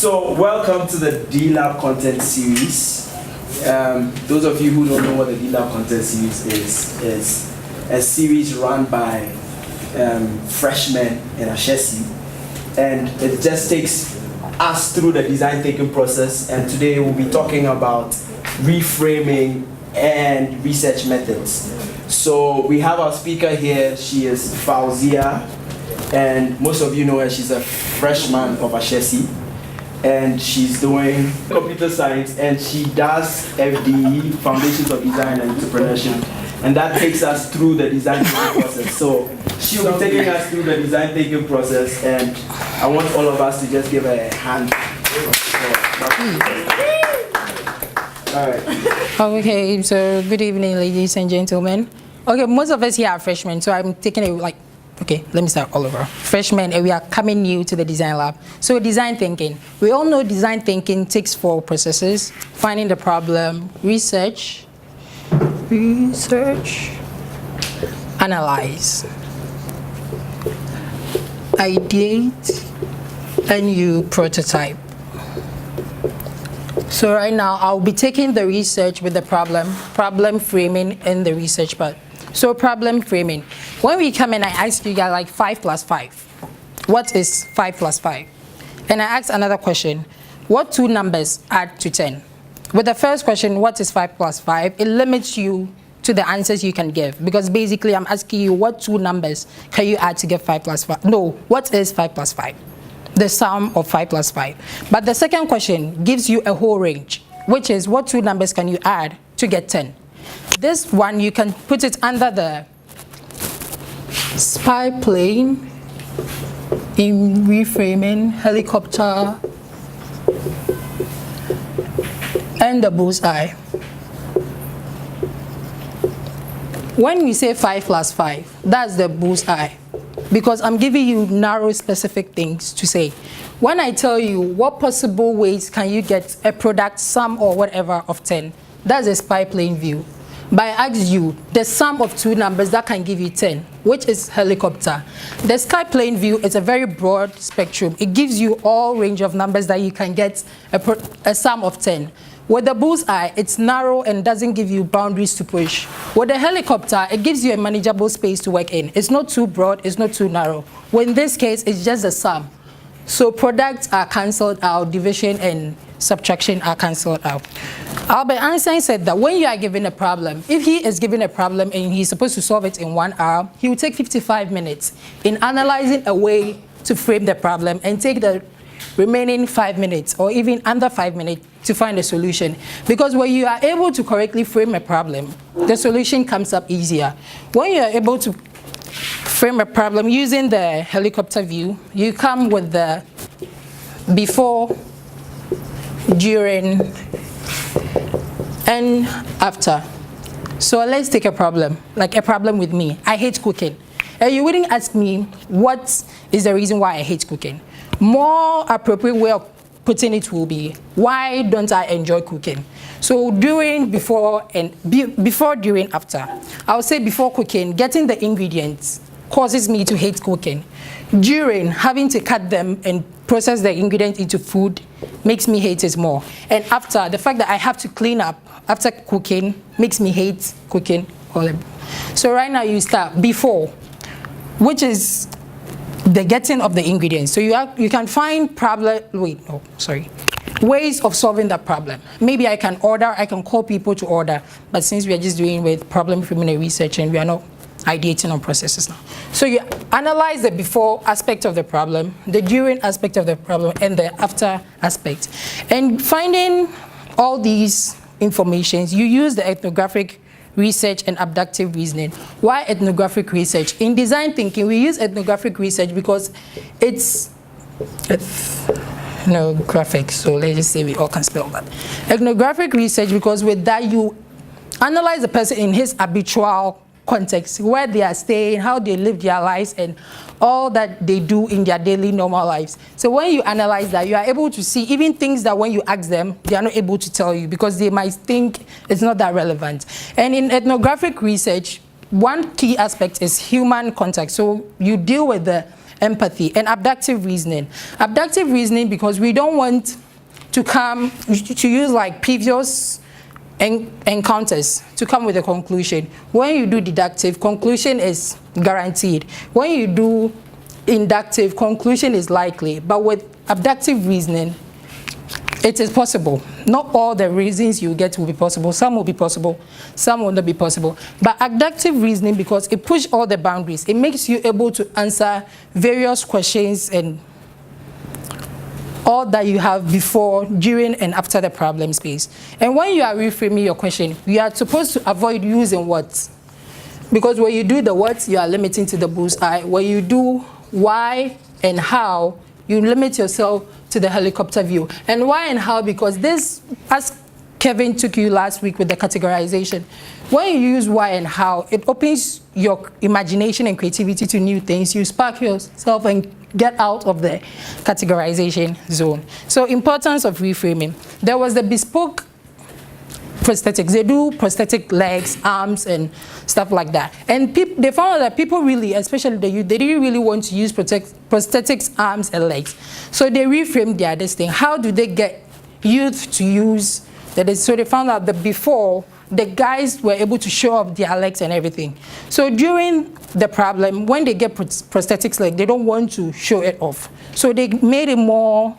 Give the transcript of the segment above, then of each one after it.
So welcome to the D-Lab content series. Those of you who don't know what the D-Lab content series is a series run by freshmen in Ashesi, and it just takes us through the design thinking process. And today we'll be talking about reframing and research methods. So we have our speaker here. She is Fauziya, and most of you know her. She's a freshman of Ashesi, and she's doing computer science, and she does FDE, Foundations of Design and Entrepreneurship, and that takes us through the design thinking process. So she'll be taking us through the design thinking process, and I want all of us to just give her a hand. All right. Okay, so good evening, ladies and gentlemen. Okay, most of us here are freshmen, so I'm taking it like, okay, let me start all over. Freshmen, and we are coming new to the design lab. So design thinking. We all know design thinking takes 4 processes: finding the problem, research, analyze, ideate, and you prototype. So right now, I'll be taking the research with the problem framing, and the research part. So problem framing. When we come in, I ask you guys like 5 plus 5. What is 5 plus 5? And I ask another question. What 2 numbers add to 10? With the first question, what is 5 plus 5? It limits you to the answers you can give, because basically I'm asking you what 2 numbers can you add to get 5 plus 5? No, what is 5 plus 5? The sum of 5 plus 5. But the second question gives you a whole range, which is what 2 numbers can you add to get 10? This one, you can put it under the spy plane, in reframing, helicopter, and the bullseye. When we say 5 plus 5, that's the bullseye, because I'm giving you narrow, specific things to say. When I tell you what possible ways can you get a product, sum or whatever of 10, that's a spy plane view. But I ask you the sum of 2 numbers that can give you 10, which is helicopter. The sky plane view is a very broad spectrum. It gives you all range of numbers that you can get a sum of 10. With the bullseye, it's narrow and doesn't give you boundaries to push. With the helicopter, it gives you a manageable space to work in. It's not too broad, it's not too narrow. Well, in this case, it's just a sum. So products are cancelled out, division and subtraction are cancelled out. Albert Einstein said that when you are given a problem, if he is given a problem and he's supposed to solve it in 1 hour, he will take 55 minutes in analyzing a way to frame the problem and take the remaining 5 minutes or even under 5 minutes to find a solution. Because when you are able to correctly frame a problem, the solution comes up easier. When you are able to frame a problem using the helicopter view, you come with the before, during, and after. So let's take a problem, like a problem with me. I hate cooking. And you wouldn't ask me what is the reason why I hate cooking. More appropriate way of putting it will be, why don't I enjoy cooking? So during, before, and before, during, after. I would say before cooking, getting the ingredients causes me to hate cooking. During, having to cut them and process the ingredients into food makes me hate it more. And after, the fact that I have to clean up after cooking makes me hate cooking. So right now you start before, which is the getting of the ingredients. So you can find ways of solving that problem. Maybe I can call people to order, but since we are just doing with problem framing and research and we are not ideating on processes now. So you analyze the before aspect of the problem, the during aspect of the problem, and the after aspect. And finding all these informations, you use the ethnographic research and abductive reasoning. Why ethnographic research? In design thinking, we use ethnographic research because it's ethnographic, so let's just say we all can spell that. Ethnographic research because with that you analyze the person in his habitual context, where they are staying, how they live their lives, and all that they do in their daily normal lives. So when you analyze that, you are able to see even things that when you ask them, they are not able to tell you because they might think it's not that relevant. And in ethnographic research, one key aspect is human contact. So you deal with the empathy, and abductive reasoning. Abductive reasoning because we don't want to use like previous encounters to come with a conclusion. When you do deductive, conclusion is guaranteed. When you do inductive, conclusion is likely. But with abductive reasoning, it is possible. Not all the reasons you get will be possible. Some will be possible, some will not be possible. But abductive reasoning, because it pushes all the boundaries, it makes you able to answer various questions and all that you have before, during, and after the problem space. And when you are reframing your question, you are supposed to avoid using what. Because when you do the what, you are limiting to the bullseye. When you do why and how, you limit yourself to the helicopter view. And why and how? Because this, as Kevin took you last week with the categorization, when you use why and how, it opens your imagination and creativity to new things. You spark yourself and get out of the categorization zone. So importance of reframing. There was the bespoke prosthetics. They do prosthetic legs, arms, and stuff like that. And they found out that people really, especially the youth, they didn't really want to use prosthetics, arms, and legs. So they reframed this thing. How do they get youth to use that? So they found out that before, the guys were able to show off their legs and everything. So during the problem, when they get prosthetics leg, they don't want to show it off. So they made it more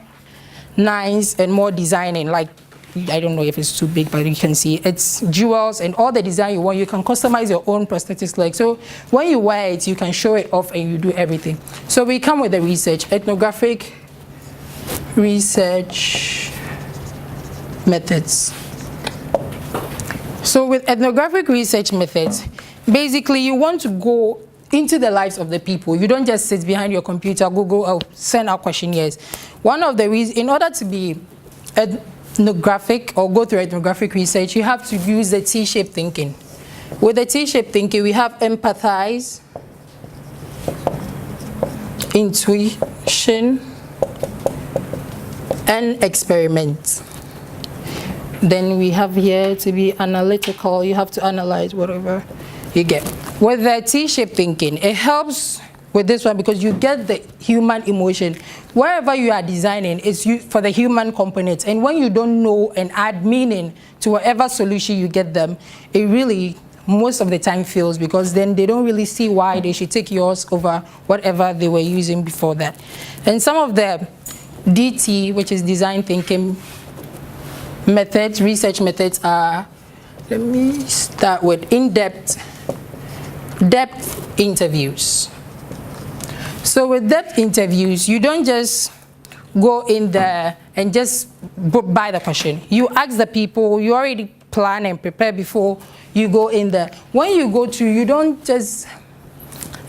nice and more designing. Like, I don't know if it's too big, but you can see it's jewels and all the design you want. You can customize your own prosthetics leg. So when you wear it, you can show it off and you do everything. So we come with the research, ethnographic research methods. So with ethnographic research methods, basically you want to go into the lives of the people. You don't just sit behind your computer, Google, or send out questionnaires. One of the reasons, in order to be ethnographic or go through ethnographic research, you have to use the T-shaped thinking. With the T-shaped thinking, we have empathize, intuition, and experiment. Then we have here to be analytical. You have to analyze whatever you get. With the T-shaped thinking, it helps with this one because you get the human emotion. Wherever you are designing, it's for the human components. And when you don't know and add meaning to whatever solution you get them, it really, most of the time, fails because then they don't really see why they should take yours over whatever they were using before that. And some of the DT, which is design thinking methods, research methods are, let me start with depth interviews. So with depth interviews, you don't just go in there and just buy the question. You ask the people, you already plan and prepare before you go in there. When you go to, you don't just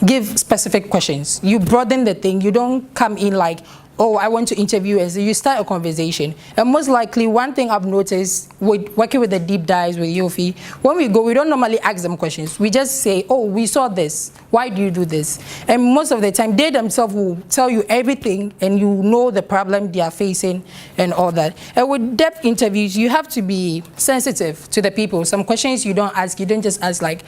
give specific questions. You broaden the thing. You don't come in like, oh, I want to interview, and so you start a conversation. And most likely, one thing I've noticed with working with the deep dives with Yofi, when we go, we don't normally ask them questions. We just say, oh, we saw this. Why do you do this? And most of the time, they themselves will tell you everything, and you know the problem they are facing and all that. And with depth interviews, you have to be sensitive to the people. Some questions you don't ask. You don't just ask like,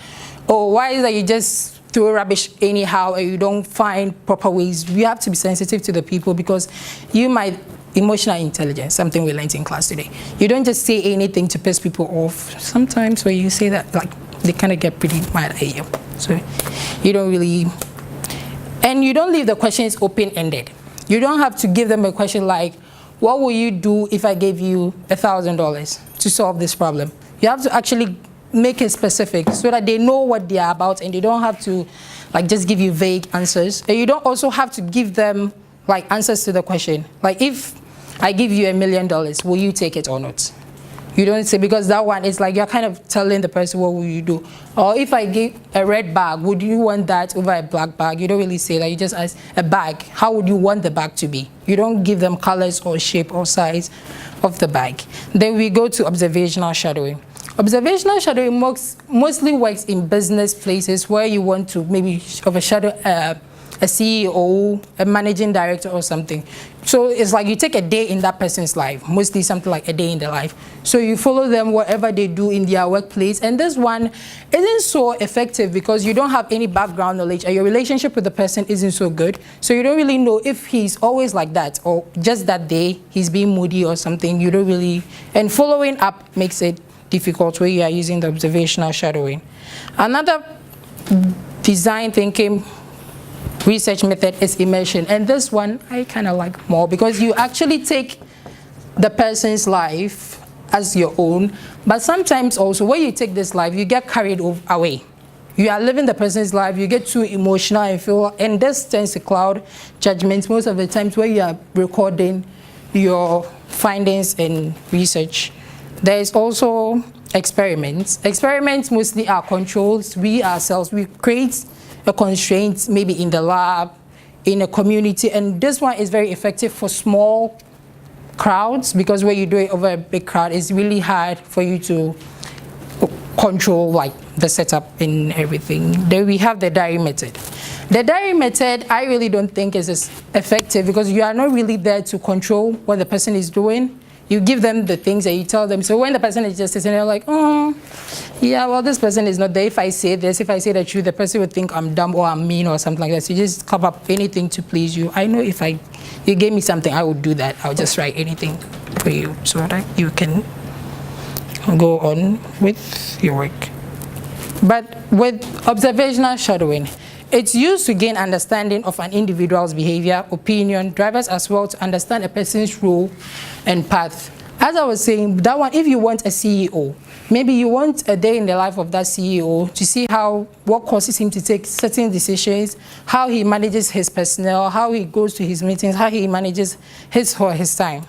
oh, why is that you just throw rubbish anyhow and you don't find proper ways. You have to be sensitive to the people because you might, emotional intelligence, something we learned in class today. You don't just say anything to piss people off. Sometimes when you say that, like, they kind of get pretty mad at you. So you don't really, and you don't leave the questions open-ended. You don't have to give them a question like, what will you do if I gave you $1,000 to solve this problem? You have to actually make it specific so that they know what they are about and they don't have to like just give you vague answers. And you don't also have to give them like answers to the question. Like if I give you $1 million, will you take it or not? You don't say, because that one is like you're kind of telling the person what will you do. Or if I give a red bag, would you want that over a black bag? You don't really say that. You just ask a bag. How would you want the bag to be? You don't give them colors or shape or size of the bag. Then we go to observational shadowing. Observational shadowing mostly works in business places where you want to maybe overshadow a CEO, a managing director or something. So it's like you take a day in that person's life, mostly something like a day in their life. So you follow them whatever they do in their workplace. And this one isn't so effective because you don't have any background knowledge and your relationship with the person isn't so good. So you don't really know if he's always like that or just that day he's being moody or something. You don't really, and following up makes it difficult where you are using the observational shadowing. Another design thinking research method is immersion, and this one I kind of like more because you actually take the person's life as your own, but sometimes also when you take this life you get carried away. You are living the person's life, you get too emotional and feel, and this tends to cloud judgments most of the times where you are recording your findings in research. There is also experiments. Experiments mostly are controls. We ourselves, we create a constraint maybe in the lab, in a community, and this one is very effective for small crowds because when you do it over a big crowd, it's really hard for you to control like the setup and everything. Then we have the diary method. The diary method I really don't think is as effective because you are not really there to control what the person is doing. You give them the things that you tell them. So when the person is just sitting there like, oh, yeah, well, this person is not there. If I say this, if I say the truth, the person would think I'm dumb or I'm mean or something like that. So you just come up anything to please you. I know if you gave me something, I would do that. I'll just write anything for you so that you can go on with your work. But with observational shadowing, it's used to gain understanding of an individual's behavior, opinion, drivers as well to understand a person's role and path. As I was saying, that one, if you want a CEO, maybe you want a day in the life of that CEO to see what causes him to take certain decisions, how he manages his personnel, how he goes to his meetings, how he manages his or his time.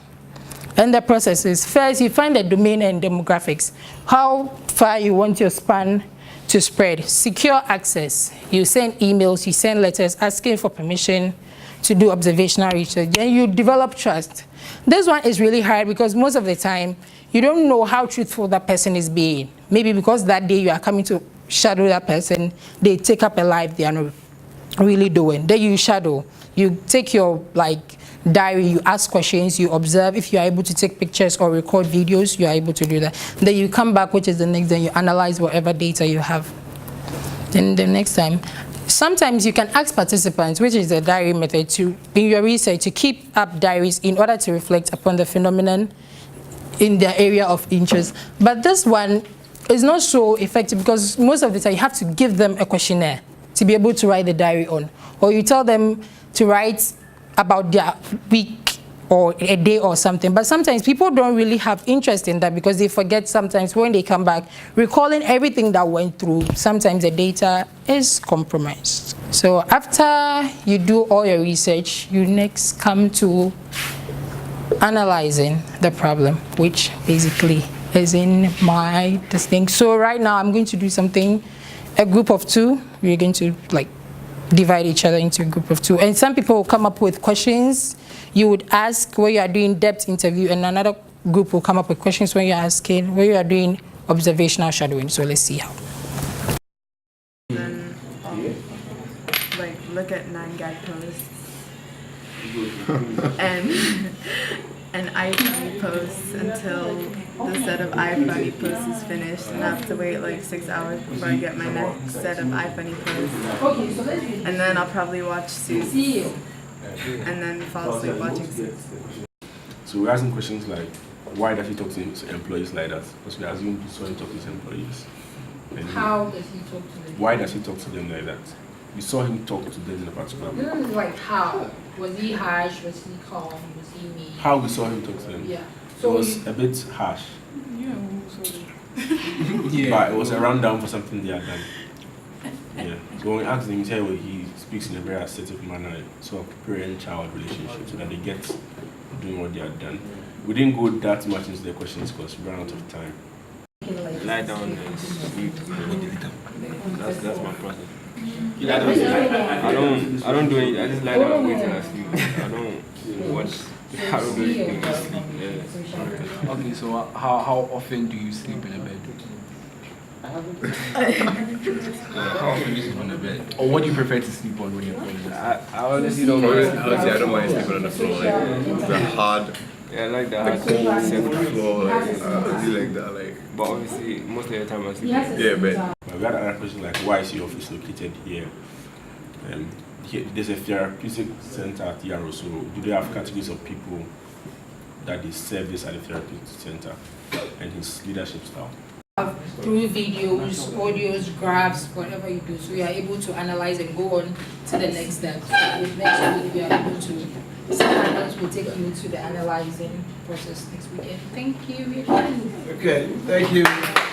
And the process is, first you find the domain and demographics, how far you want your span to spread. Secure access. You send emails, you send letters asking for permission to do observational research. Then you develop trust. This one is really hard because most of the time you don't know how truthful that person is being. Maybe because that day you are coming to shadow that person, they take up a life they are not really doing. Then you shadow. You take your diary, you ask questions, you observe. If you are able to take pictures or record videos, you are able to do that. Then you come back, which is the next, then you analyze whatever data you have. Then the next time, sometimes you can ask participants, which is the diary method, in your research to keep up diaries in order to reflect upon the phenomenon in their area of interest. But this one is not so effective because most of the time you have to give them a questionnaire to be able to write the diary on, or you tell them to write about their week or a day or something. But sometimes people don't really have interest in that because they forget sometimes when they come back, recalling everything that went through, sometimes the data is compromised. So after you do all your research, you next come to analyzing the problem, which basically is in my thing. So right now I'm going to do something, a group of two. We're going to divide each other into a group of two. And some people will come up with questions you would ask where you are doing depth interview, and another group will come up with questions when you're asking where you are doing observational shadowing. So let's see how. Then look at 9 guideposts and iFunny posts until the set of iFunny posts is finished, and I have to wait 6 hours before I get my next set of iFunny posts. And then I'll probably watch Suits and then fall asleep watching Suits. So we're asking questions like, why does he talk to his employees like that? Because we assume he saw him talk to his employees. And how does he talk to them? Why does he talk to them like that? We saw him talk to them in a particular way. How? Was he harsh? Was he calm? Was he mean? How we saw him talk to them? Yeah. So it was a bit harsh. Yeah. But it was a rundown for something they had done. Yeah. So when we asked him, he said he speaks in a very assertive manner, sort of parent-child relationship, so that they get doing what they had done. We didn't go that much into the questions because we ran out of time. Lie down and sleep. That's my process. I don't do it. I just lie down and wait till I sleep. I don't watch. I don't do anything to sleep. Yeah. Okay, so how often do you sleep in a bed? How often do you sleep on the bed? Or what do you prefer to sleep on when you're playing? I honestly don't mind sleeping. Honestly, I don't mind sleeping on the floor. Like the hard, Yeah, I like the that. cold floor. Like I really like that. Like But obviously, most of the time I sleep. yeah, but We had another question like, why is your office located here? There's a therapeutic center at TRO, so do they have categories of people that they service at the therapeutic center and his leadership style? Through videos, audios, graphs, whatever you do, so you are able to analyze and go on to the next step. With next week, we are able to. Sometimes we'll take you to the analyzing process next weekend. Thank you. Okay, thank you.